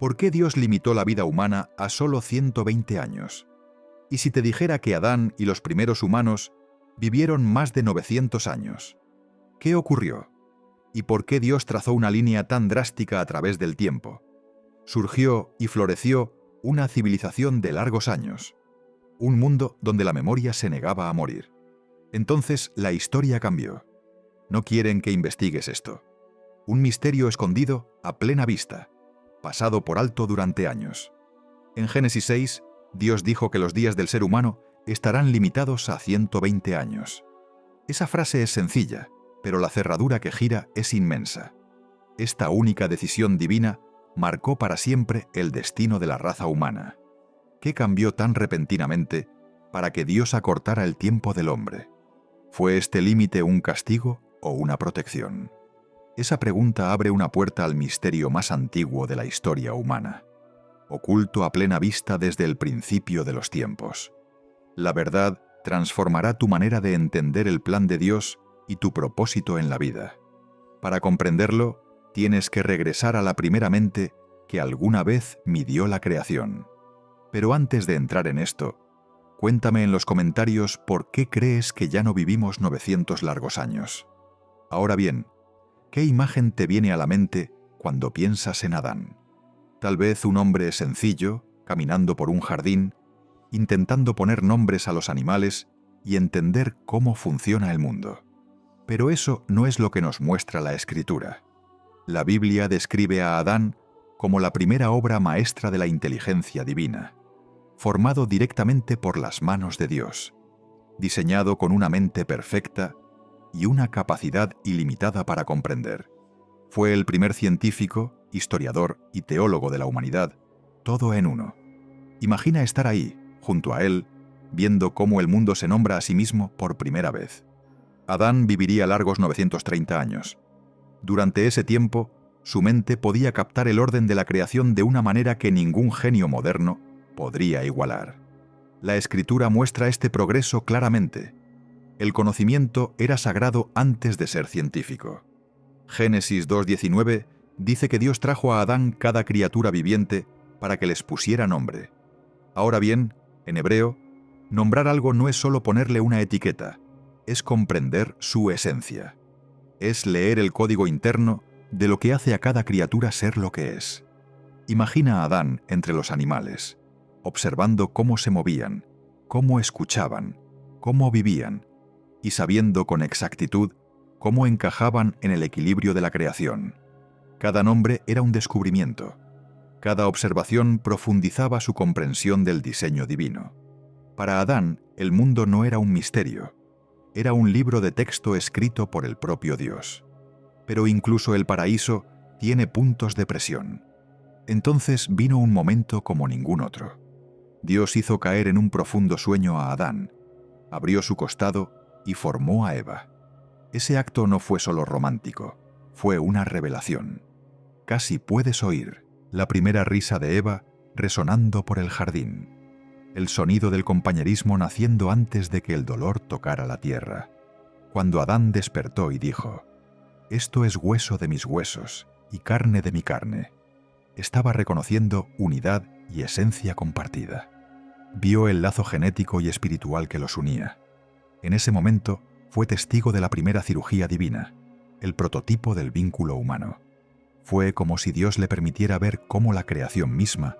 ¿Por qué Dios limitó la vida humana a solo 120 años? ¿Y si te dijera que Adán y los primeros humanos vivieron más de 900 años? ¿Qué ocurrió? ¿Y por qué Dios trazó una línea tan drástica a través del tiempo? Surgió y floreció una civilización de largos años, un mundo donde la memoria se negaba a morir. Entonces la historia cambió. No quieren que investigues esto. Un misterio escondido a plena vista, pasado por alto durante años. En Génesis 6, Dios dijo que los días del ser humano estarán limitados a 120 años. Esa frase es sencilla, pero la cerradura que gira es inmensa. Esta única decisión divina marcó para siempre el destino de la raza humana. ¿Qué cambió tan repentinamente para que Dios acortara el tiempo del hombre? ¿Fue este límite un castigo o una protección? Esa pregunta abre una puerta al misterio más antiguo de la historia humana, oculto a plena vista desde el principio de los tiempos. La verdad transformará tu manera de entender el plan de Dios y tu propósito en la vida. Para comprenderlo, tienes que regresar a la primera mente que alguna vez midió la creación. Pero antes de entrar en esto, cuéntame en los comentarios por qué crees que ya no vivimos 900 largos años. Ahora bien, ¿qué imagen te viene a la mente cuando piensas en Adán? Tal vez un hombre sencillo, caminando por un jardín, intentando poner nombres a los animales y entender cómo funciona el mundo. Pero eso no es lo que nos muestra la Escritura. La Biblia describe a Adán como la primera obra maestra de la inteligencia divina, formado directamente por las manos de Dios, diseñado con una mente perfecta y una capacidad ilimitada para comprender. Fue el primer científico, historiador y teólogo de la humanidad, todo en uno. Imagina estar ahí, junto a él, viendo cómo el mundo se nombra a sí mismo por primera vez. Adán viviría largos 930 años. Durante ese tiempo, su mente podía captar el orden de la creación de una manera que ningún genio moderno podría igualar. La Escritura muestra este progreso claramente. El conocimiento era sagrado antes de ser científico. Génesis 2:19 dice que Dios trajo a Adán cada criatura viviente para que les pusiera nombre. Ahora bien, en hebreo, nombrar algo no es solo ponerle una etiqueta, es comprender su esencia. Es leer el código interno de lo que hace a cada criatura ser lo que es. Imagina a Adán entre los animales, observando cómo se movían, cómo escuchaban, cómo vivían, y sabiendo con exactitud cómo encajaban en el equilibrio de la creación. Cada nombre era un descubrimiento. Cada observación profundizaba su comprensión del diseño divino. Para Adán, el mundo no era un misterio, era un libro de texto escrito por el propio Dios. Pero incluso el paraíso tiene puntos de presión. Entonces vino un momento como ningún otro. Dios hizo caer en un profundo sueño a Adán, abrió su costado y formó a Eva. Ese acto no fue solo romántico, fue una revelación. Casi puedes oír la primera risa de Eva resonando por el jardín, el sonido del compañerismo naciendo antes de que el dolor tocara la tierra. Cuando Adán despertó y dijo: «Esto es hueso de mis huesos y carne de mi carne», estaba reconociendo unidad y esencia compartida. Vio el lazo genético y espiritual que los unía. En ese momento fue testigo de la primera cirugía divina, el prototipo del vínculo humano. Fue como si Dios le permitiera ver cómo la creación misma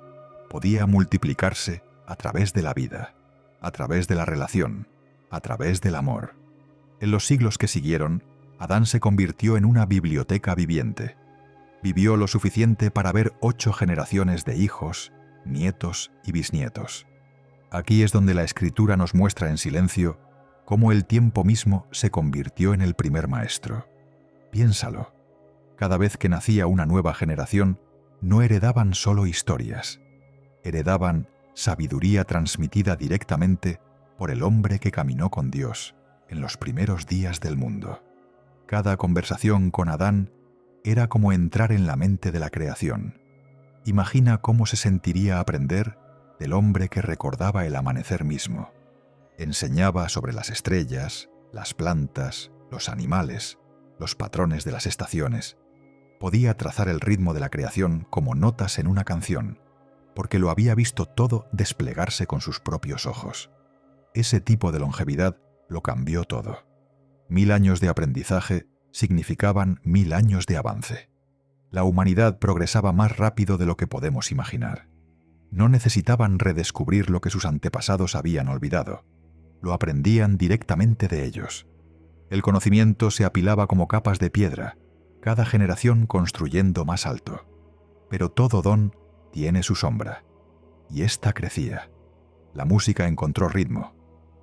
podía multiplicarse a través de la vida, a través de la relación, a través del amor. En los siglos que siguieron, Adán se convirtió en una biblioteca viviente. Vivió lo suficiente para ver 8 generaciones de hijos, nietos y bisnietos. Aquí es donde la Escritura nos muestra en silencio cómo el tiempo mismo se convirtió en el primer maestro. Piénsalo. Cada vez que nacía una nueva generación, no heredaban solo historias, heredaban sabiduría transmitida directamente por el hombre que caminó con Dios en los primeros días del mundo. Cada conversación con Adán era como entrar en la mente de la creación. Imagina cómo se sentiría aprender del hombre que recordaba el amanecer mismo. Enseñaba sobre las estrellas, las plantas, los animales, los patrones de las estaciones. Podía trazar el ritmo de la creación como notas en una canción, porque lo había visto todo desplegarse con sus propios ojos. Ese tipo de longevidad lo cambió todo. 1000 años de aprendizaje significaban 1000 años de avance. La humanidad progresaba más rápido de lo que podemos imaginar. No necesitaban redescubrir lo que sus antepasados habían olvidado. Lo aprendían directamente de ellos. El conocimiento se apilaba como capas de piedra, cada generación construyendo más alto. Pero todo don tiene su sombra, y ésta crecía. La música encontró ritmo,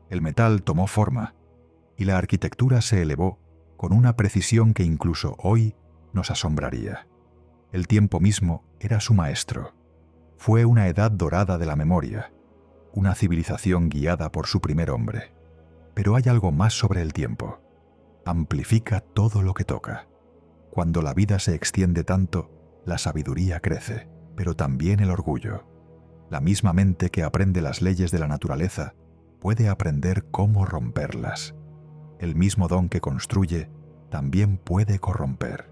el metal tomó forma, y la arquitectura se elevó con una precisión que incluso hoy nos asombraría. El tiempo mismo era su maestro. Fue una edad dorada de la memoria, una civilización guiada por su primer hombre. Pero hay algo más sobre el tiempo. Amplifica todo lo que toca. Cuando la vida se extiende tanto, la sabiduría crece, pero también el orgullo. La misma mente que aprende las leyes de la naturaleza puede aprender cómo romperlas. El mismo don que construye también puede corromper.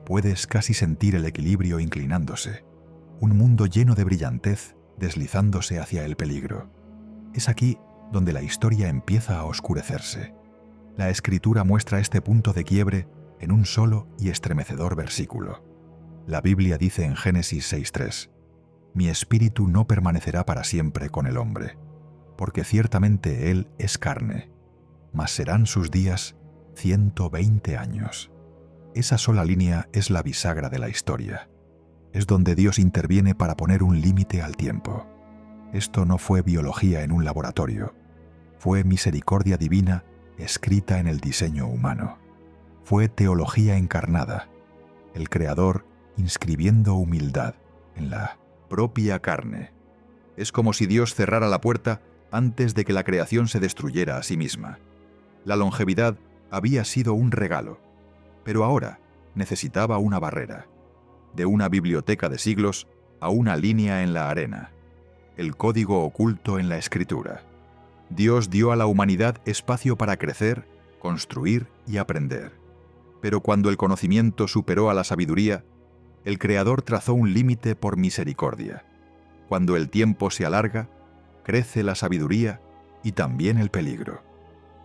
Puedes casi sentir el equilibrio inclinándose, un mundo lleno de brillantez deslizándose hacia el peligro. Es aquí donde la historia empieza a oscurecerse. La Escritura muestra este punto de quiebre en un solo y estremecedor versículo. La Biblia dice en Génesis 6:3: «Mi espíritu no permanecerá para siempre con el hombre, porque ciertamente él es carne, mas serán sus días 120 años». Esa sola línea es la bisagra de la historia. Es donde Dios interviene para poner un límite al tiempo. Esto no fue biología en un laboratorio. Fue misericordia divina escrita en el diseño humano. Fue teología encarnada, el Creador inscribiendo humildad en la propia carne. Es como si Dios cerrara la puerta antes de que la creación se destruyera a sí misma. La longevidad había sido un regalo, pero ahora necesitaba una barrera. De una biblioteca de siglos a una línea en la arena. El código oculto en la Escritura. Dios dio a la humanidad espacio para crecer, construir y aprender. Pero cuando el conocimiento superó a la sabiduría, el Creador trazó un límite por misericordia. Cuando el tiempo se alarga, crece la sabiduría y también el peligro.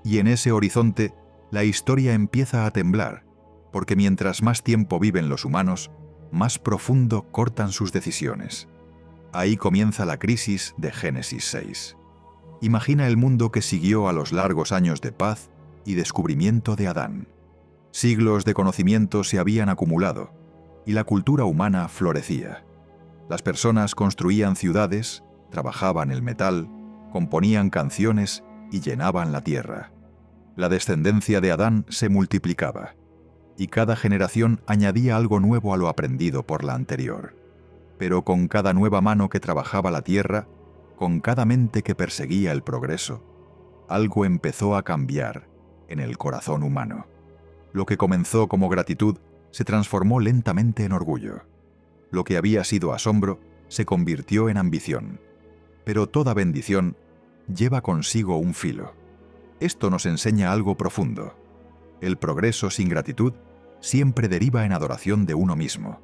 Y en ese horizonte, la historia empieza a temblar, porque mientras más tiempo viven los humanos, más profundo cortan sus decisiones. Ahí comienza la crisis de Génesis 6. Imagina el mundo que siguió a los largos años de paz y descubrimiento de Adán. Siglos de conocimiento se habían acumulado y la cultura humana florecía. Las personas construían ciudades, trabajaban el metal, componían canciones y llenaban la tierra. La descendencia de Adán se multiplicaba, y cada generación añadía algo nuevo a lo aprendido por la anterior. Pero con cada nueva mano que trabajaba la tierra, con cada mente que perseguía el progreso, algo empezó a cambiar en el corazón humano. Lo que comenzó como gratitud se transformó lentamente en orgullo. Lo que había sido asombro se convirtió en ambición. Pero toda bendición lleva consigo un filo. Esto nos enseña algo profundo. El progreso sin gratitud siempre deriva en adoración de uno mismo.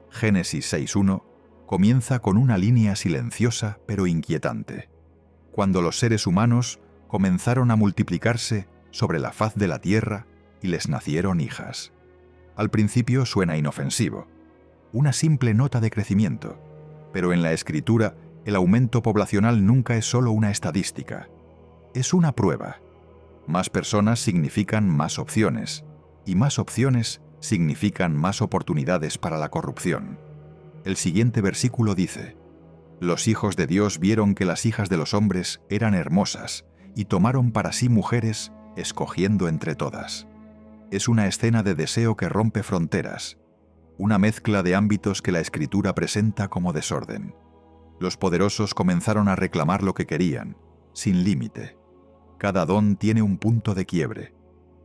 Génesis 6:1 comienza con una línea silenciosa pero inquietante. Cuando los seres humanos comenzaron a multiplicarse sobre la faz de la tierra y les nacieron hijas. Al principio suena inofensivo, una simple nota de crecimiento, pero en la Escritura el aumento poblacional nunca es solo una estadística, es una prueba. Más personas significan más opciones, y más opciones significan más oportunidades para la corrupción. El siguiente versículo dice: «Los hijos de Dios vieron que las hijas de los hombres eran hermosas, y tomaron para sí mujeres, escogiendo entre todas». Es una escena de deseo que rompe fronteras, una mezcla de ámbitos que la Escritura presenta como desorden. Los poderosos comenzaron a reclamar lo que querían, sin límite. Cada don tiene un punto de quiebre,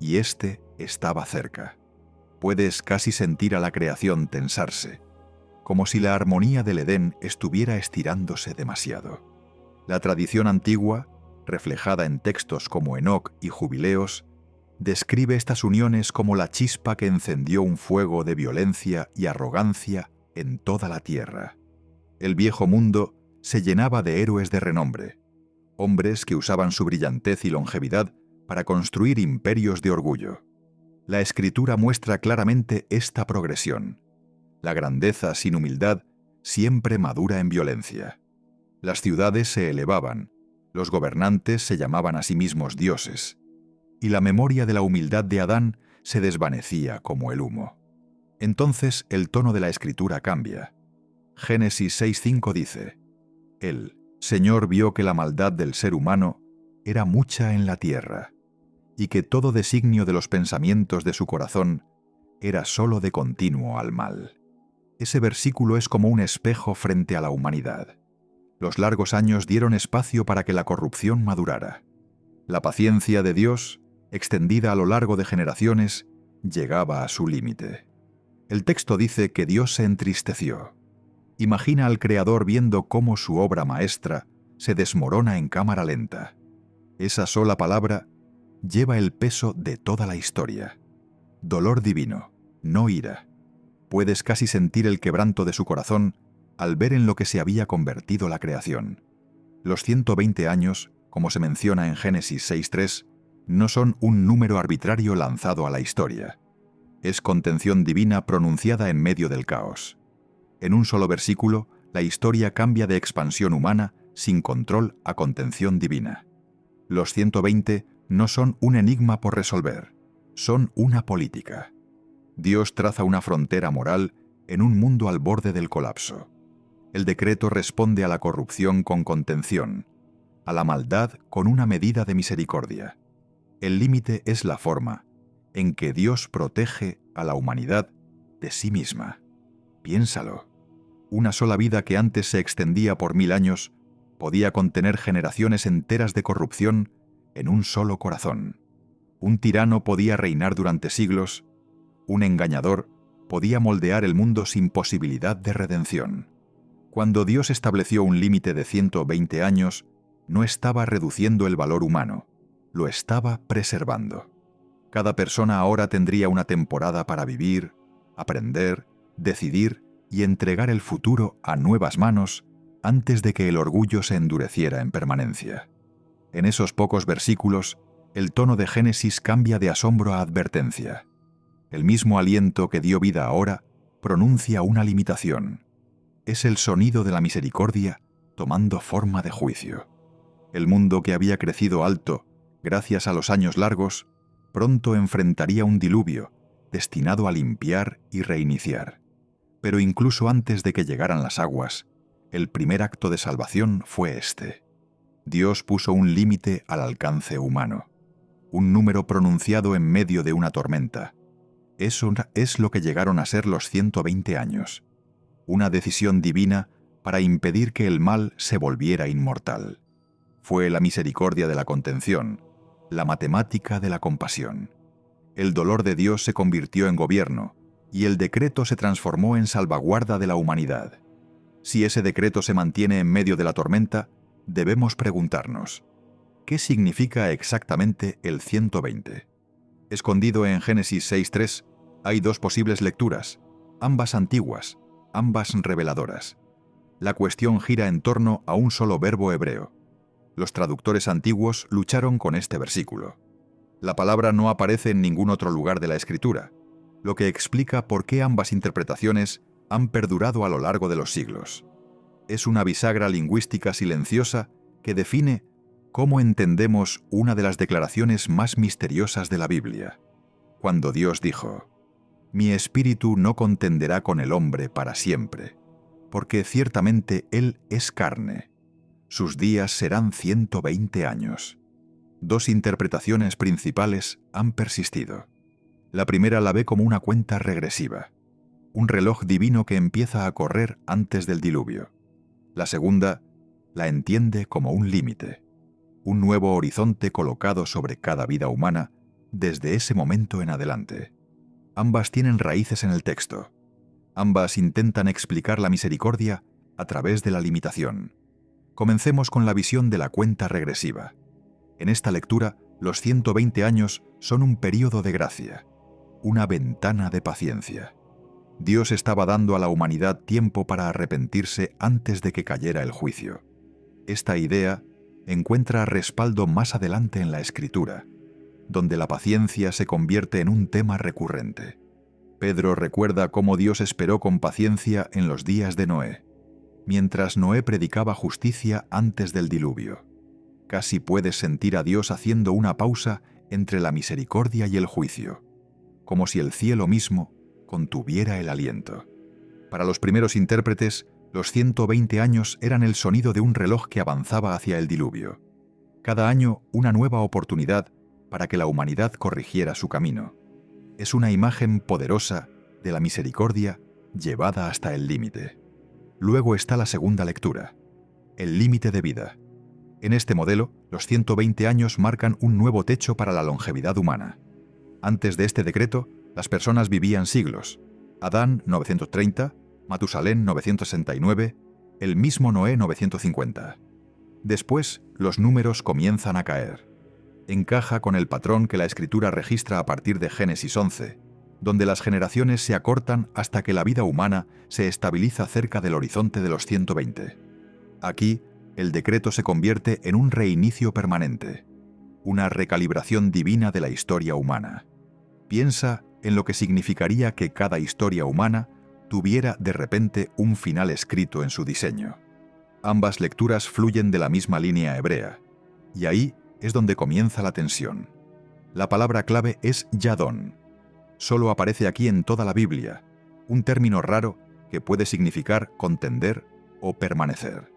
y este estaba cerca. Puedes casi sentir a la creación tensarse, como si la armonía del Edén estuviera estirándose demasiado. La tradición antigua, reflejada en textos como Enoc y Jubileos, describe estas uniones como la chispa que encendió un fuego de violencia y arrogancia en toda la tierra. El viejo mundo se llenaba de héroes de renombre, hombres que usaban su brillantez y longevidad para construir imperios de orgullo. La Escritura muestra claramente esta progresión. La grandeza sin humildad siempre madura en violencia. Las ciudades se elevaban, los gobernantes se llamaban a sí mismos dioses, y la memoria de la humildad de Adán se desvanecía como el humo. Entonces el tono de la Escritura cambia. Génesis 6:5 dice: El Señor vio que la maldad del ser humano era mucha en la tierra, y que todo designio de los pensamientos de su corazón era sólo de continuo al mal. Ese versículo es como un espejo frente a la humanidad. Los largos años dieron espacio para que la corrupción madurara. La paciencia de Dios, extendida a lo largo de generaciones, llegaba a su límite. El texto dice que Dios se entristeció. Imagina al Creador viendo cómo su obra maestra se desmorona en cámara lenta. Esa sola palabra lleva el peso de toda la historia. Dolor divino, no ira. Puedes casi sentir el quebranto de su corazón al ver en lo que se había convertido la creación. Los 120 años, como se menciona en Génesis 6:3, no son un número arbitrario lanzado a la historia. Es contención divina pronunciada en medio del caos. En un solo versículo, la historia cambia de expansión humana sin control a contención divina. Los 120 no son un enigma por resolver, son una política. Dios traza una frontera moral en un mundo al borde del colapso. El decreto responde a la corrupción con contención, a la maldad con una medida de misericordia. El límite es la forma en que Dios protege a la humanidad de sí misma. Piénsalo. Una sola vida que antes se extendía por 1000 años podía contener generaciones enteras de corrupción en un solo corazón. Un tirano podía reinar durante siglos, un engañador podía moldear el mundo sin posibilidad de redención. Cuando Dios estableció un límite de 120 años, no estaba reduciendo el valor humano, lo estaba preservando. Cada persona ahora tendría una temporada para vivir, aprender, decidir y entregar el futuro a nuevas manos antes de que el orgullo se endureciera en permanencia. En esos pocos versículos, el tono de Génesis cambia de asombro a advertencia. El mismo aliento que dio vida ahora pronuncia una limitación. Es el sonido de la misericordia tomando forma de juicio. El mundo que había crecido alto, gracias a los años largos, pronto enfrentaría un diluvio destinado a limpiar y reiniciar. Pero incluso antes de que llegaran las aguas, el primer acto de salvación fue este. Dios puso un límite al alcance humano, un número pronunciado en medio de una tormenta. Eso es lo que llegaron a ser los 120 años, una decisión divina para impedir que el mal se volviera inmortal. Fue la misericordia de la contención, la matemática de la compasión. El dolor de Dios se convirtió en gobierno, y el decreto se transformó en salvaguarda de la humanidad. Si ese decreto se mantiene en medio de la tormenta, debemos preguntarnos, ¿qué significa exactamente el 120? Escondido en Génesis 6:3, hay dos posibles lecturas, ambas antiguas, ambas reveladoras. La cuestión gira en torno a un solo verbo hebreo. Los traductores antiguos lucharon con este versículo. La palabra no aparece en ningún otro lugar de la Escritura, lo que explica por qué ambas interpretaciones han perdurado a lo largo de los siglos. Es una bisagra lingüística silenciosa que define cómo entendemos una de las declaraciones más misteriosas de la Biblia. Cuando Dios dijo: «Mi espíritu no contenderá con el hombre para siempre, porque ciertamente él es carne. Sus días serán 120 años». Dos interpretaciones principales han persistido. La primera la ve como una cuenta regresiva, un reloj divino que empieza a correr antes del diluvio. La segunda la entiende como un límite, un nuevo horizonte colocado sobre cada vida humana desde ese momento en adelante. Ambas tienen raíces en el texto. Ambas intentan explicar la misericordia a través de la limitación. Comencemos con la visión de la cuenta regresiva. En esta lectura Los 120 años son un período de gracia, una ventana de paciencia. Dios estaba dando a la humanidad tiempo para arrepentirse antes de que cayera el juicio. Esta idea encuentra respaldo más adelante en la Escritura, donde la paciencia se convierte en un tema recurrente. Pedro recuerda cómo Dios esperó con paciencia en los días de Noé, mientras Noé predicaba justicia antes del diluvio. Casi puedes sentir a Dios haciendo una pausa entre la misericordia y el juicio, como si el cielo mismo contuviera el aliento. Para los primeros intérpretes, los 120 años eran el sonido de un reloj que avanzaba hacia el diluvio. Cada año una nueva oportunidad para que la humanidad corrigiera su camino. Es una imagen poderosa de la misericordia llevada hasta el límite. Luego está la segunda lectura, el límite de vida. En este modelo, los 120 años marcan un nuevo techo para la longevidad humana. Antes de este decreto, las personas vivían siglos. Adán, 930, Matusalén, 969, el mismo Noé, 950. Después, los números comienzan a caer. Encaja con el patrón que la Escritura registra a partir de Génesis 11, donde las generaciones se acortan hasta que la vida humana se estabiliza cerca del horizonte de los 120. Aquí, el decreto se convierte en un reinicio permanente, una recalibración divina de la historia humana. Piensa en lo que significaría que cada historia humana tuviera de repente un final escrito en su diseño. Ambas lecturas fluyen de la misma línea hebrea, y ahí es donde comienza la tensión. La palabra clave es yadón. Solo aparece aquí en toda la Biblia, un término raro que puede significar contender o permanecer.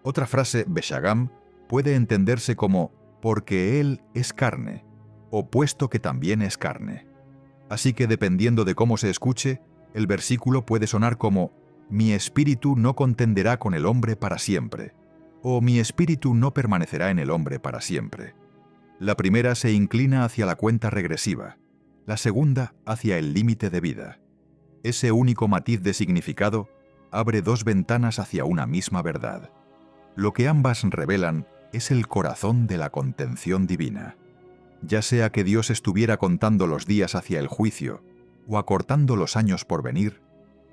Otra frase, Beshagam, puede entenderse como porque él es carne, o puesto que también es carne. Así que dependiendo de cómo se escuche, el versículo puede sonar como mi espíritu no contenderá con el hombre para siempre, o mi espíritu no permanecerá en el hombre para siempre. La primera se inclina hacia la cuenta regresiva, la segunda hacia el límite de vida. Ese único matiz de significado abre dos ventanas hacia una misma verdad. Lo que ambas revelan es el corazón de la contención divina. Ya sea que Dios estuviera contando los días hacia el juicio o acortando los años por venir,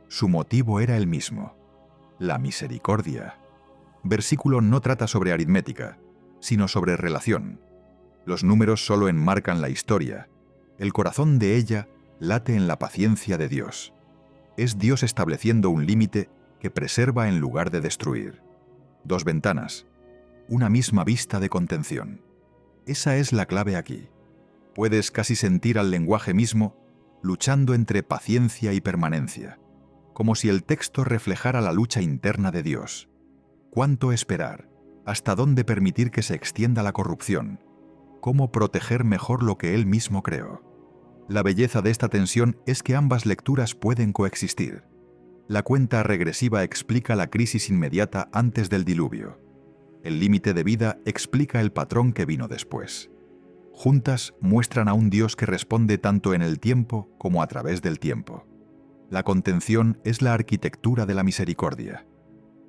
su motivo era el mismo: la misericordia. Versículo no trata sobre aritmética, sino sobre relación. Los números solo enmarcan la historia. El corazón de ella late en la paciencia de Dios. Es Dios estableciendo un límite que preserva en lugar de destruir. Dos ventanas, una misma vista de contención. Esa es la clave aquí. Puedes casi sentir al lenguaje mismo luchando entre paciencia y permanencia, como si el texto reflejara la lucha interna de Dios. ¿Cuánto esperar? ¿Hasta dónde permitir que se extienda la corrupción? ¿Cómo proteger mejor lo que Él mismo creó? La belleza de esta tensión es que ambas lecturas pueden coexistir. La cuenta regresiva explica la crisis inmediata antes del diluvio. El límite de vida explica el patrón que vino después. Juntas muestran a un Dios que responde tanto en el tiempo como a través del tiempo. La contención es la arquitectura de la misericordia.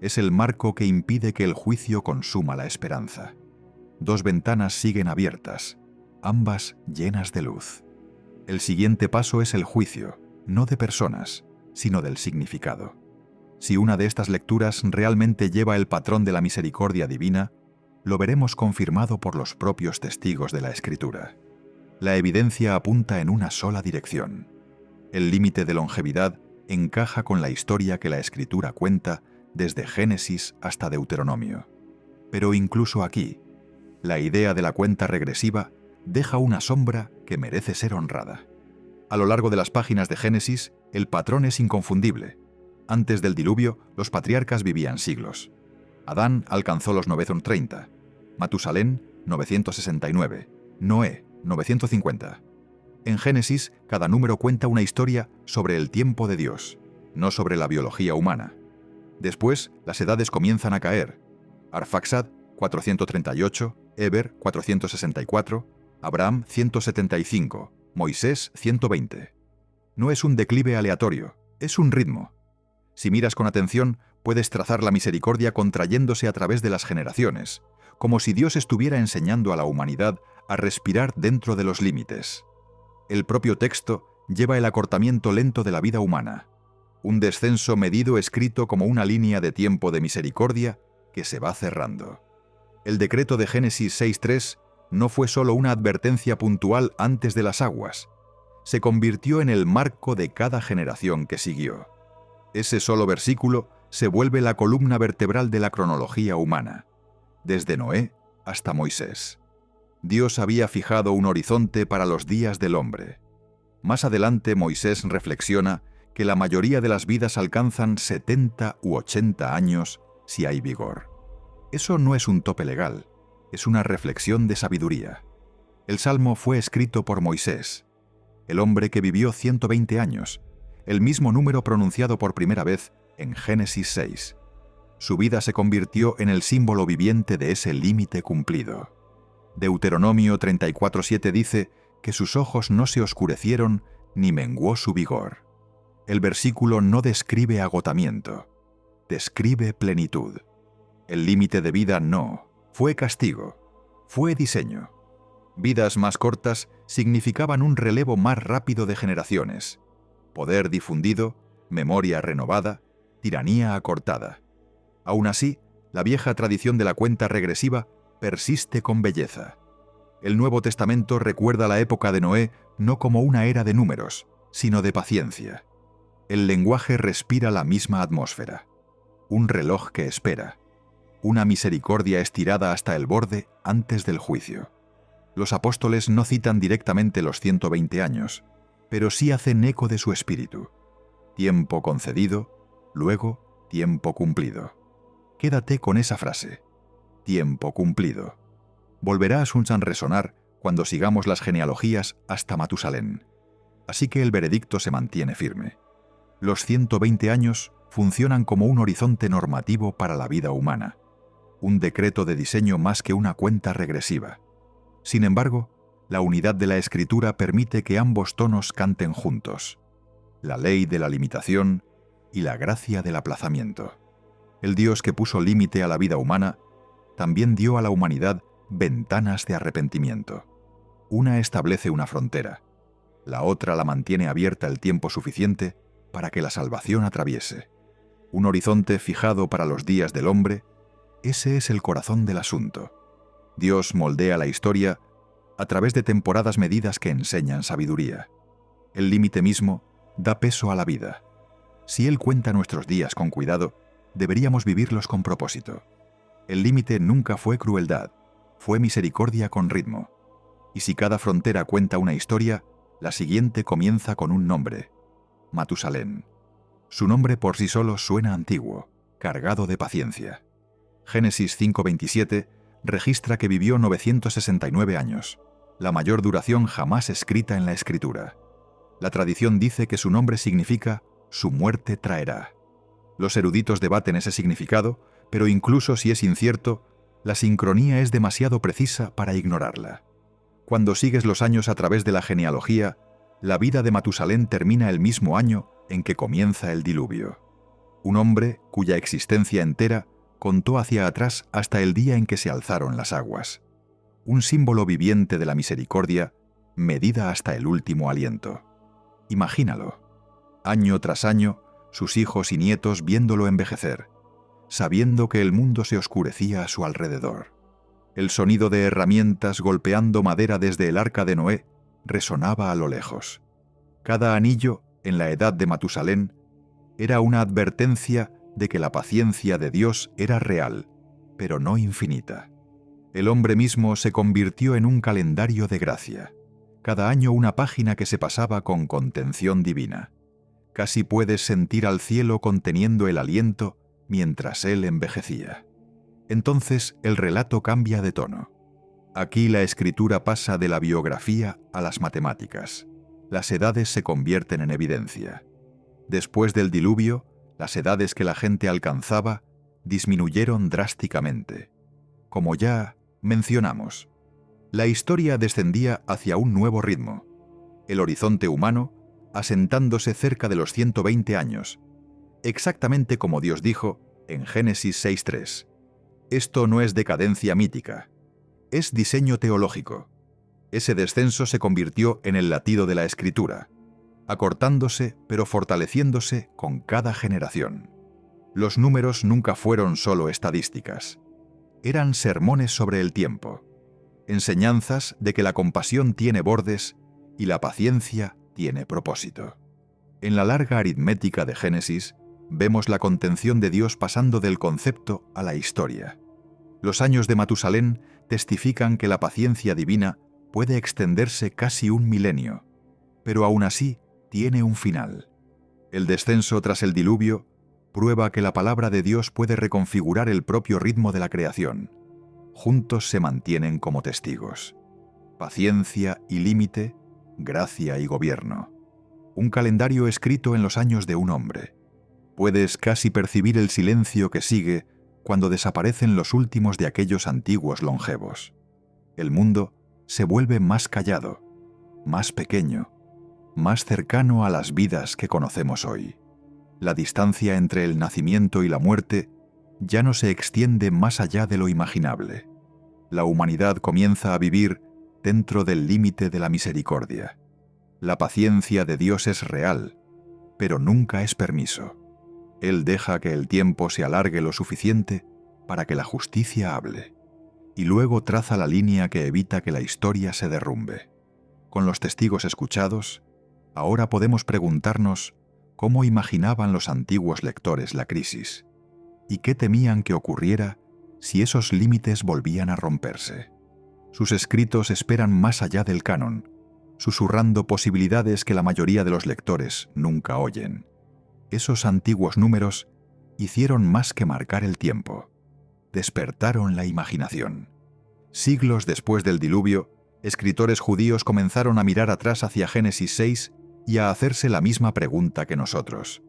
Es el marco que impide que el juicio consuma la esperanza. Dos ventanas siguen abiertas, ambas llenas de luz. El siguiente paso es el juicio, no de personas, sino del significado. Si una de estas lecturas realmente lleva el patrón de la misericordia divina, lo veremos confirmado por los propios testigos de la Escritura. La evidencia apunta en una sola dirección. El límite de longevidad encaja con la historia que la Escritura cuenta desde Génesis hasta Deuteronomio. Pero incluso aquí, la idea de la cuenta regresiva deja una sombra que merece ser honrada. A lo largo de las páginas de Génesis, el patrón es inconfundible. Antes del diluvio, los patriarcas vivían siglos. Adán alcanzó los 930, Matusalén 969, Noé 950. En Génesis, cada número cuenta una historia sobre el tiempo de Dios, no sobre la biología humana. Después, las edades comienzan a caer. Arfaxad 438, Eber 464, Abraham 175, Moisés 120. No es un declive aleatorio, es un ritmo. Si miras con atención, puedes trazar la misericordia contrayéndose a través de las generaciones, como si Dios estuviera enseñando a la humanidad a respirar dentro de los límites. El propio texto lleva el acortamiento lento de la vida humana, un descenso medido escrito como una línea de tiempo de misericordia que se va cerrando. El decreto de Génesis 6:3 no fue solo una advertencia puntual antes de las aguas, se convirtió en el marco de cada generación que siguió. Ese solo versículo se vuelve la columna vertebral de la cronología humana, desde Noé hasta Moisés. Dios había fijado un horizonte para los días del hombre. Más adelante Moisés reflexiona que la mayoría de las vidas alcanzan 70 u 80 años si hay vigor. Eso no es un tope legal, es una reflexión de sabiduría. El Salmo fue escrito por Moisés, el hombre que vivió 120 años, el mismo número pronunciado por primera vez en Génesis 6. Su vida se convirtió en el símbolo viviente de ese límite cumplido. Deuteronomio 34:7 dice que sus ojos no se oscurecieron ni menguó su vigor. El versículo no describe agotamiento, describe plenitud. El límite de vida no, fue castigo, fue diseño. Vidas más cortas significaban un relevo más rápido de generaciones, poder difundido, memoria renovada, tiranía acortada. Aún así, la vieja tradición de la cuenta regresiva persiste con belleza. El Nuevo Testamento recuerda la época de Noé no como una era de números, sino de paciencia. El lenguaje respira la misma atmósfera. Un reloj que espera. Una misericordia estirada hasta el borde antes del juicio. Los apóstoles no citan directamente los 120 años, pero sí hacen eco de su espíritu. Tiempo concedido, luego tiempo cumplido. Quédate con esa frase. Tiempo cumplido. Volverá a resonar cuando sigamos las genealogías hasta Matusalén. Así que el veredicto se mantiene firme. Los 120 años funcionan como un horizonte normativo para la vida humana, un decreto de diseño más que una cuenta regresiva. Sin embargo, la unidad de la escritura permite que ambos tonos canten juntos, la ley de la limitación y la gracia del aplazamiento. El Dios que puso límite a la vida humana también dio a la humanidad ventanas de arrepentimiento. Una establece una frontera, la otra la mantiene abierta el tiempo suficiente para que la salvación atraviese. Un horizonte fijado para los días del hombre, ese es el corazón del asunto. Dios moldea la historia a través de temporadas medidas que enseñan sabiduría. El límite mismo da peso a la vida. Si Él cuenta nuestros días con cuidado, deberíamos vivirlos con propósito. El límite nunca fue crueldad, fue misericordia con ritmo. Y si cada frontera cuenta una historia, la siguiente comienza con un nombre: Matusalén. Su nombre por sí solo suena antiguo, cargado de paciencia. Génesis 5:27 registra que vivió 969 años, la mayor duración jamás escrita en la Escritura. La tradición dice que su nombre significa «su muerte traerá». Los eruditos debaten ese significado, pero incluso si es incierto, la sincronía es demasiado precisa para ignorarla. Cuando sigues los años a través de la genealogía, la vida de Matusalén termina el mismo año en que comienza el diluvio. Un hombre cuya existencia entera contó hacia atrás hasta el día en que se alzaron las aguas. Un símbolo viviente de la misericordia, medida hasta el último aliento. Imagínalo. Año tras año, sus hijos y nietos viéndolo envejecer, sabiendo que el mundo se oscurecía a su alrededor. El sonido de herramientas golpeando madera desde el arca de Noé resonaba a lo lejos. Cada anillo, en la edad de Matusalén, era una advertencia de que la paciencia de Dios era real, pero no infinita. El hombre mismo se convirtió en un calendario de gracia. Cada año una página que se pasaba con contención divina. Casi puedes sentir al cielo conteniendo el aliento mientras él envejecía. Entonces el relato cambia de tono. Aquí la escritura pasa de la biografía a las matemáticas. Las edades se convierten en evidencia. Después del diluvio, las edades que la gente alcanzaba disminuyeron drásticamente. Como ya mencionamos, la historia descendía hacia un nuevo ritmo. El horizonte humano asentándose cerca de los 120 años, exactamente como Dios dijo en Génesis 6:3. Esto no es decadencia mítica, es diseño teológico. Ese descenso se convirtió en el latido de la Escritura, acortándose pero fortaleciéndose con cada generación. Los números nunca fueron solo estadísticas. Eran sermones sobre el tiempo, enseñanzas de que la compasión tiene bordes y la paciencia tiene propósito. En la larga aritmética de Génesis, vemos la contención de Dios pasando del concepto a la historia. Los años de Matusalén testifican que la paciencia divina puede extenderse casi 1 milenio, pero aún así tiene un final. El descenso tras el diluvio prueba que la palabra de Dios puede reconfigurar el propio ritmo de la creación. Juntos se mantienen como testigos. Paciencia y límite, gracia y gobierno. Un calendario escrito en los años de un hombre. Puedes casi percibir el silencio que sigue cuando desaparecen los últimos de aquellos antiguos longevos. El mundo se vuelve más callado, más pequeño, más cercano a las vidas que conocemos hoy. La distancia entre el nacimiento y la muerte ya no se extiende más allá de lo imaginable. La humanidad comienza a vivir dentro del límite de la misericordia. La paciencia de Dios es real, pero nunca es permiso. Él deja que el tiempo se alargue lo suficiente para que la justicia hable, y luego traza la línea que evita que la historia se derrumbe. Con los testigos escuchados, ahora podemos preguntarnos cómo imaginaban los antiguos lectores la crisis, y qué temían que ocurriera si esos límites volvían a romperse. Sus escritos esperan más allá del canon, susurrando posibilidades que la mayoría de los lectores nunca oyen. Esos antiguos números hicieron más que marcar el tiempo. Despertaron la imaginación. Siglos después del diluvio, escritores judíos comenzaron a mirar atrás hacia Génesis 6 y a hacerse la misma pregunta que nosotros.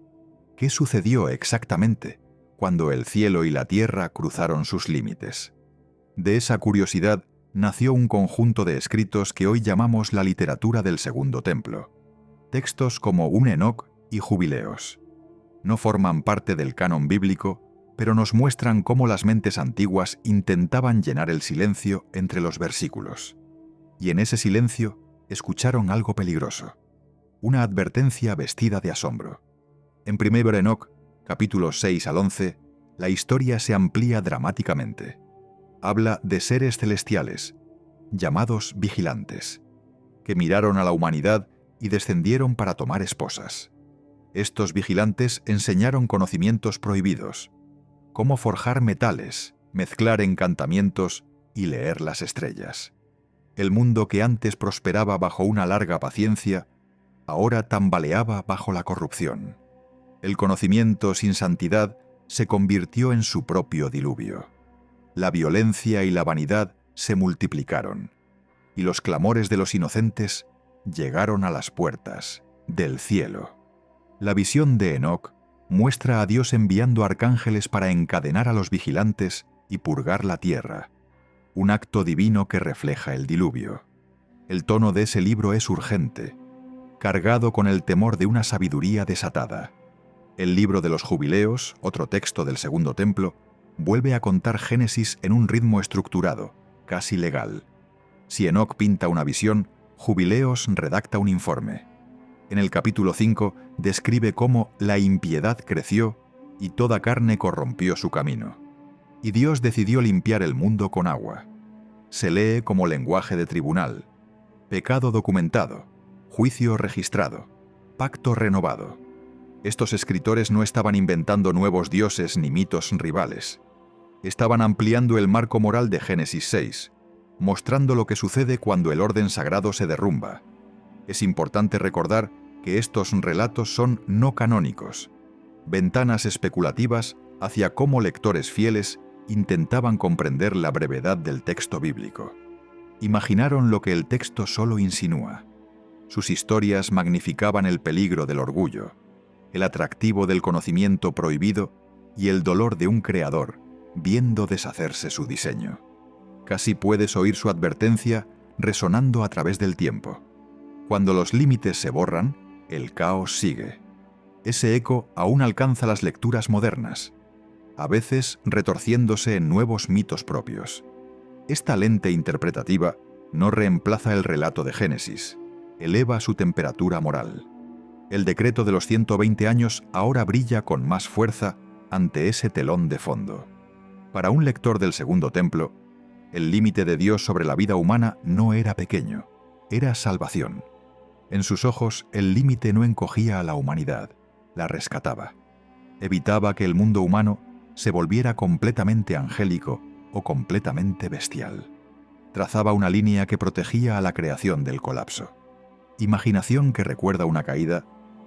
¿Qué sucedió exactamente cuando el cielo y la tierra cruzaron sus límites? De esa curiosidad nació un conjunto de escritos que hoy llamamos la literatura del Segundo Templo. Textos como un Enoc y Jubileos. No forman parte del canon bíblico, pero nos muestran cómo las mentes antiguas intentaban llenar el silencio entre los versículos. Y en ese silencio escucharon algo peligroso. Una advertencia vestida de asombro. En 1 Enoc, capítulos 6 al 11, la historia se amplía dramáticamente. Habla de seres celestiales, llamados vigilantes, que miraron a la humanidad y descendieron para tomar esposas. Estos vigilantes enseñaron conocimientos prohibidos, cómo forjar metales, mezclar encantamientos y leer las estrellas. El mundo que antes prosperaba bajo una larga paciencia, ahora tambaleaba bajo la corrupción. El conocimiento sin santidad se convirtió en su propio diluvio. La violencia y la vanidad se multiplicaron, y los clamores de los inocentes llegaron a las puertas del cielo. La visión de Enoc muestra a Dios enviando arcángeles para encadenar a los vigilantes y purgar la tierra, un acto divino que refleja el diluvio. El tono de ese libro es urgente, cargado con el temor de una sabiduría desatada. El libro de los Jubileos, otro texto del Segundo Templo, vuelve a contar Génesis en un ritmo estructurado, casi legal. Si Enoc pinta una visión, Jubileos redacta un informe. En el capítulo 5 describe cómo la impiedad creció y toda carne corrompió su camino. Y Dios decidió limpiar el mundo con agua. Se lee como lenguaje de tribunal, pecado documentado, juicio registrado, pacto renovado. Estos escritores no estaban inventando nuevos dioses ni mitos rivales. Estaban ampliando el marco moral de Génesis 6, mostrando lo que sucede cuando el orden sagrado se derrumba. Es importante recordar que estos relatos son no canónicos, ventanas especulativas hacia cómo lectores fieles intentaban comprender la brevedad del texto bíblico. Imaginaron lo que el texto solo insinúa. Sus historias magnificaban el peligro del orgullo, el atractivo del conocimiento prohibido y el dolor de un creador viendo deshacerse su diseño. Casi puedes oír su advertencia resonando a través del tiempo. Cuando los límites se borran, el caos sigue. Ese eco aún alcanza las lecturas modernas, a veces retorciéndose en nuevos mitos propios. Esta lente interpretativa no reemplaza el relato de Génesis, eleva su temperatura moral. El decreto de los 120 años ahora brilla con más fuerza ante ese telón de fondo. Para un lector del Segundo Templo, el límite de Dios sobre la vida humana no era pequeño, era salvación. En sus ojos, el límite no encogía a la humanidad, la rescataba. Evitaba que el mundo humano se volviera completamente angélico o completamente bestial. Trazaba una línea que protegía a la creación del colapso. Imaginación que recuerda una caída,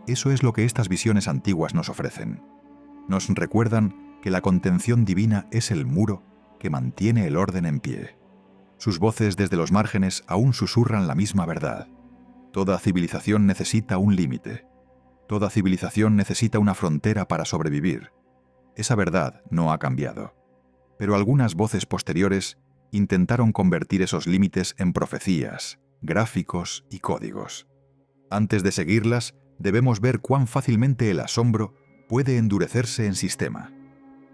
eso es lo que estas visiones antiguas nos ofrecen. Nos recuerdan que la contención divina es el muro que mantiene el orden en pie. Sus voces desde los márgenes aún susurran la misma verdad. Toda civilización necesita un límite. Toda civilización necesita una frontera para sobrevivir. Esa verdad no ha cambiado. Pero algunas voces posteriores intentaron convertir esos límites en profecías, gráficos y códigos. Antes de seguirlas, debemos ver cuán fácilmente el asombro puede endurecerse en sistema.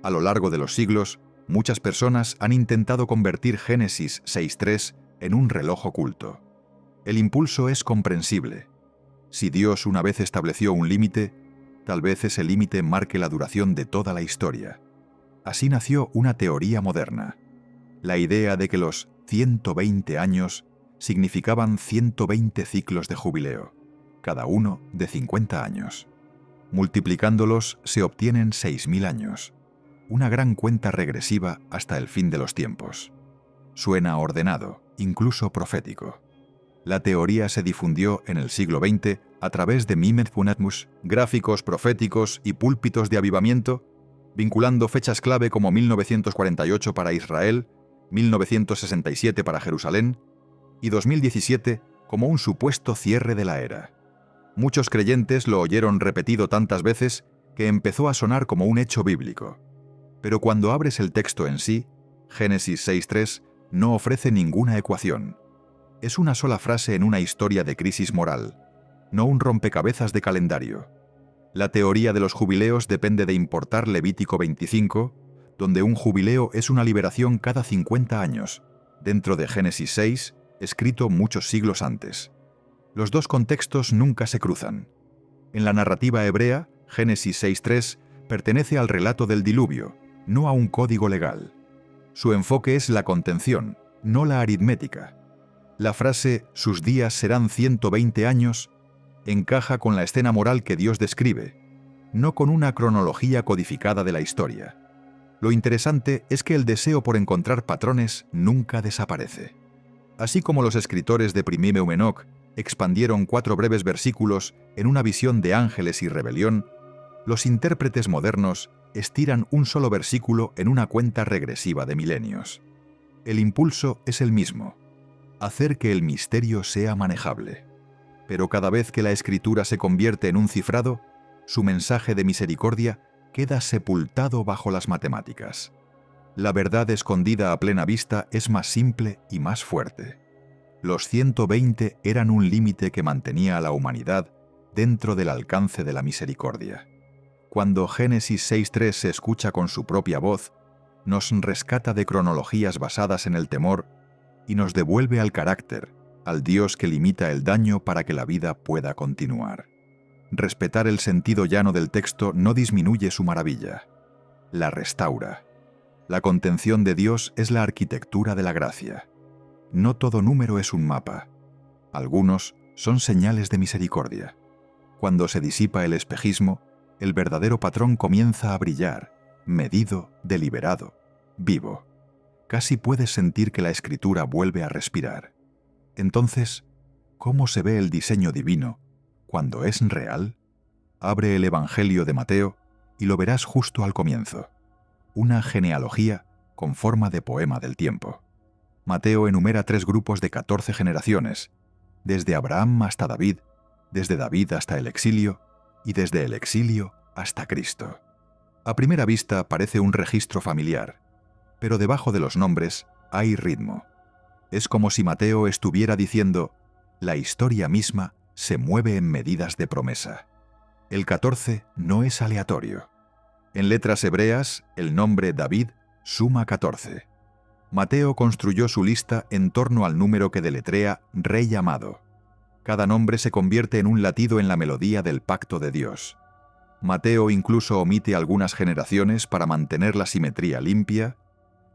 A lo largo de los siglos, muchas personas han intentado convertir Génesis 6.3 en un reloj oculto. El impulso es comprensible. Si Dios una vez estableció un límite, tal vez ese límite marque la duración de toda la historia. Así nació una teoría moderna, la idea de que los 120 años significaban 120 ciclos de jubileo, cada uno de 50 años. Multiplicándolos se obtienen 6.000 años, una gran cuenta regresiva hasta el fin de los tiempos. Suena ordenado, incluso profético. La teoría se difundió en el siglo XX a través de mimes funatmus, gráficos proféticos y púlpitos de avivamiento, vinculando fechas clave como 1948 para Israel, 1967 para Jerusalén y 2017 como un supuesto cierre de la era. Muchos creyentes lo oyeron repetido tantas veces que empezó a sonar como un hecho bíblico. Pero cuando abres el texto en sí, Génesis 6.3 no ofrece ninguna ecuación. Es una sola frase en una historia de crisis moral, no un rompecabezas de calendario. La teoría de los jubileos depende de importar Levítico 25, donde un jubileo es una liberación cada 50 años, dentro de Génesis 6, escrito muchos siglos antes. Los dos contextos nunca se cruzan. En la narrativa hebrea, Génesis 6.3 pertenece al relato del diluvio, no a un código legal. Su enfoque es la contención, no la aritmética. La frase «sus días serán 120 años» encaja con la escena moral que Dios describe, no con una cronología codificada de la historia. Lo interesante es que el deseo por encontrar patrones nunca desaparece. Así como los escritores de Primimeu Enoch expandieron 4 breves versículos en una visión de ángeles y rebelión, los intérpretes modernos estiran un solo versículo en una cuenta regresiva de milenios. El impulso es el mismo: hacer que el misterio sea manejable. Pero cada vez que la escritura se convierte en un cifrado, su mensaje de misericordia queda sepultado bajo las matemáticas. La verdad escondida a plena vista es más simple y más fuerte. Los 120 eran un límite que mantenía a la humanidad dentro del alcance de la misericordia. Cuando Génesis 6.3 se escucha con su propia voz, nos rescata de cronologías basadas en el temor y nos devuelve al carácter, al Dios que limita el daño para que la vida pueda continuar. Respetar el sentido llano del texto no disminuye su maravilla, la restaura. La contención de Dios es la arquitectura de la gracia. No todo número es un mapa. Algunos son señales de misericordia. Cuando se disipa el espejismo, el verdadero patrón comienza a brillar, medido, deliberado, vivo. Casi puedes sentir que la escritura vuelve a respirar. Entonces, ¿cómo se ve el diseño divino cuando es real? Abre el Evangelio de Mateo y lo verás justo al comienzo. Una genealogía con forma de poema del tiempo. Mateo enumera 3 grupos de 14 generaciones, desde Abraham hasta David, desde David hasta el exilio y desde el exilio hasta Cristo. A primera vista parece un registro familiar, pero debajo de los nombres hay ritmo. Es como si Mateo estuviera diciendo, la historia misma se mueve en medidas de promesa. El 14 no es aleatorio. En letras hebreas, el nombre David suma 14. Mateo construyó su lista en torno al número que deletrea Rey amado. Cada nombre se convierte en un latido en la melodía del pacto de Dios. Mateo incluso omite algunas generaciones para mantener la simetría limpia.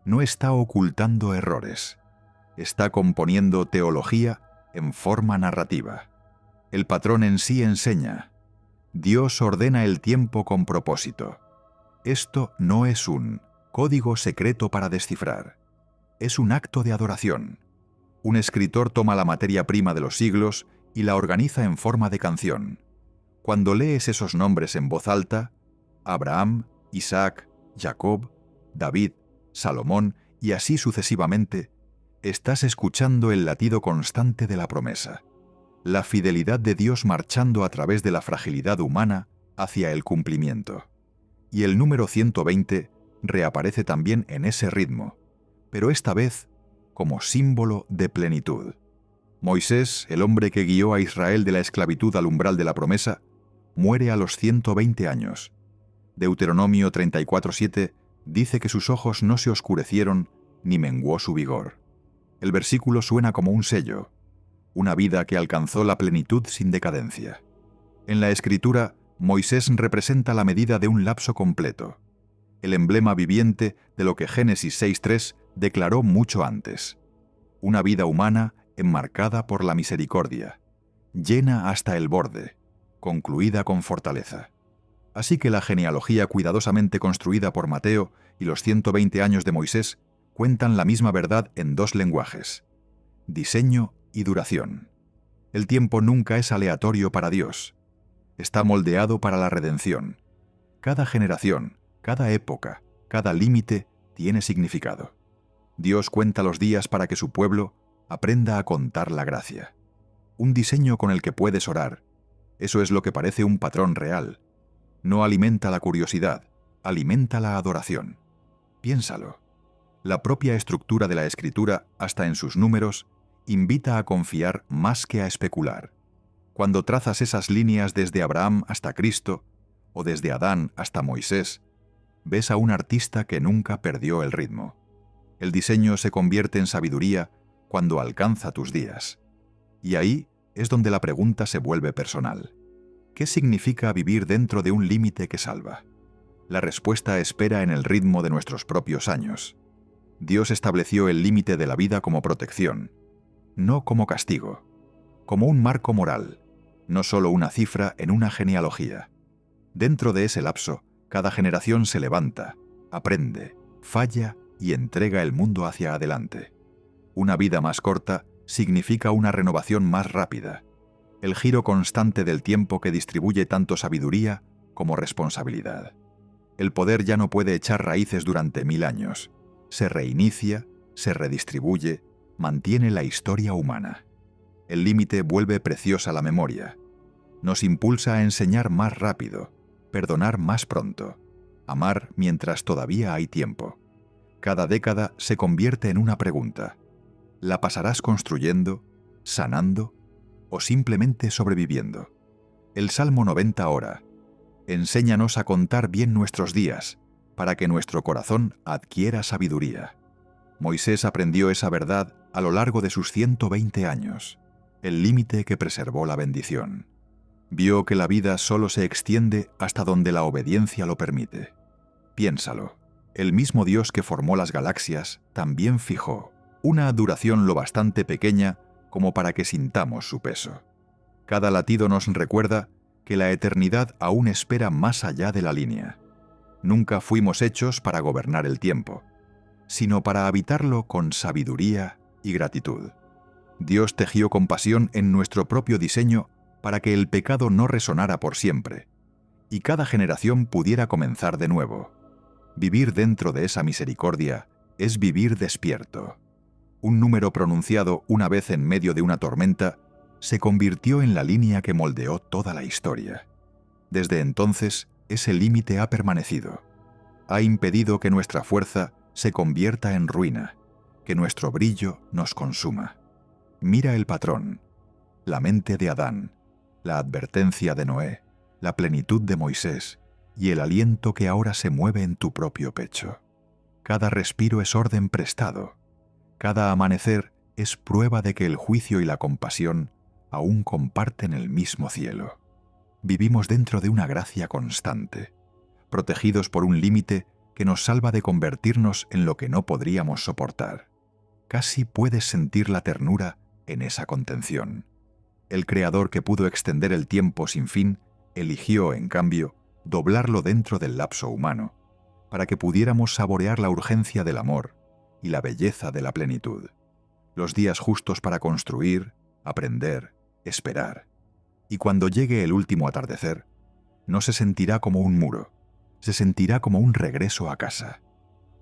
No está ocultando errores. Está componiendo teología en forma narrativa. El patrón en sí enseña. Dios ordena el tiempo con propósito. Esto no es un código secreto para descifrar. Es un acto de adoración. Un escritor toma la materia prima de los siglos y la organiza en forma de canción. Cuando lees esos nombres en voz alta, Abraham, Isaac, Jacob, David, Salomón y así sucesivamente, estás escuchando el latido constante de la promesa, la fidelidad de Dios marchando a través de la fragilidad humana hacia el cumplimiento. Y el número 120 reaparece también en ese ritmo, pero esta vez como símbolo de plenitud. Moisés, el hombre que guió a Israel de la esclavitud al umbral de la promesa, muere a los 120 años. Deuteronomio 34:7 dice que sus ojos no se oscurecieron ni menguó su vigor. El versículo suena como un sello, una vida que alcanzó la plenitud sin decadencia. En la Escritura, Moisés representa la medida de un lapso completo, el emblema viviente de lo que Génesis 6:3 declaró mucho antes. Una vida humana enmarcada por la misericordia, llena hasta el borde, concluida con fortaleza. Así que la genealogía cuidadosamente construida por Mateo y los 120 años de Moisés cuentan la misma verdad en dos lenguajes: diseño y duración. El tiempo nunca es aleatorio para Dios. Está moldeado para la redención. Cada generación, cada época, cada límite tiene significado. Dios cuenta los días para que su pueblo aprenda a contar la gracia. Un diseño con el que puedes orar. Eso es lo que parece un patrón real. No alimenta la curiosidad, alimenta la adoración. Piénsalo. La propia estructura de la Escritura, hasta en sus números, invita a confiar más que a especular. Cuando trazas esas líneas desde Abraham hasta Cristo, o desde Adán hasta Moisés, ves a un artista que nunca perdió el ritmo. El diseño se convierte en sabiduría cuando alcanza tus días. Y ahí es donde la pregunta se vuelve personal. ¿Qué significa vivir dentro de un límite que salva? La respuesta espera en el ritmo de nuestros propios años. Dios estableció el límite de la vida como protección, no como castigo, como un marco moral, no solo una cifra en una genealogía. Dentro de ese lapso, cada generación se levanta, aprende, falla y entrega el mundo hacia adelante. Una vida más corta significa una renovación más rápida, el giro constante del tiempo que distribuye tanto sabiduría como responsabilidad. El poder ya no puede echar raíces durante 1000 años. Se reinicia, se redistribuye, mantiene la historia humana. El límite vuelve preciosa la memoria. Nos impulsa a enseñar más rápido, perdonar más pronto, amar mientras todavía hay tiempo. Cada década se convierte en una pregunta. ¿La pasarás construyendo, sanando o simplemente sobreviviendo? El Salmo 90 ora: enséñanos a contar bien nuestros días, para que nuestro corazón adquiera sabiduría. Moisés aprendió esa verdad a lo largo de sus 120 años, el límite que preservó la bendición. Vio que la vida solo se extiende hasta donde la obediencia lo permite. Piénsalo, el mismo Dios que formó las galaxias también fijó una duración lo bastante pequeña como para que sintamos su peso. Cada latido nos recuerda que la eternidad aún espera más allá de la línea. Nunca fuimos hechos para gobernar el tiempo, sino para habitarlo con sabiduría y gratitud. Dios tejió compasión en nuestro propio diseño para que el pecado no resonara por siempre, y cada generación pudiera comenzar de nuevo. Vivir dentro de esa misericordia es vivir despierto. Un número pronunciado una vez en medio de una tormenta se convirtió en la línea que moldeó toda la historia. Desde entonces, ese límite ha permanecido. Ha impedido que nuestra fuerza se convierta en ruina, que nuestro brillo nos consuma. Mira el patrón: la mente de Adán, la advertencia de Noé, la plenitud de Moisés y el aliento que ahora se mueve en tu propio pecho. Cada respiro es orden prestado, Cada amanecer es prueba de que el juicio y la compasión aún comparten el mismo cielo. Vivimos dentro de una gracia constante, protegidos por un límite que nos salva de convertirnos en lo que no podríamos soportar. Casi puedes sentir la ternura en esa contención. El Creador que pudo extender el tiempo sin fin, eligió, en cambio, doblarlo dentro del lapso humano, para que pudiéramos saborear la urgencia del amor y la belleza de la plenitud. Los días justos para construir, aprender, esperar. Y cuando llegue el último atardecer, no se sentirá como un muro, se sentirá como un regreso a casa.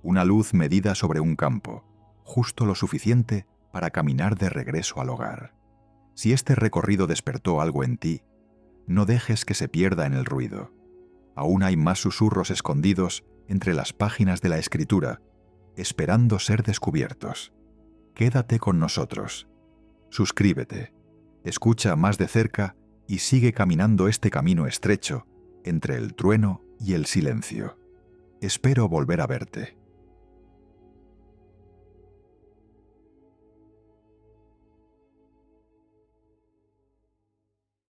Una luz medida sobre un campo, justo lo suficiente para caminar de regreso al hogar. Si este recorrido despertó algo en ti, no dejes que se pierda en el ruido. Aún hay más susurros escondidos entre las páginas de la Escritura, esperando ser descubiertos. Quédate con nosotros. Suscríbete, escucha más de cerca y sigue caminando este camino estrecho entre el trueno y el silencio. Espero volver a verte.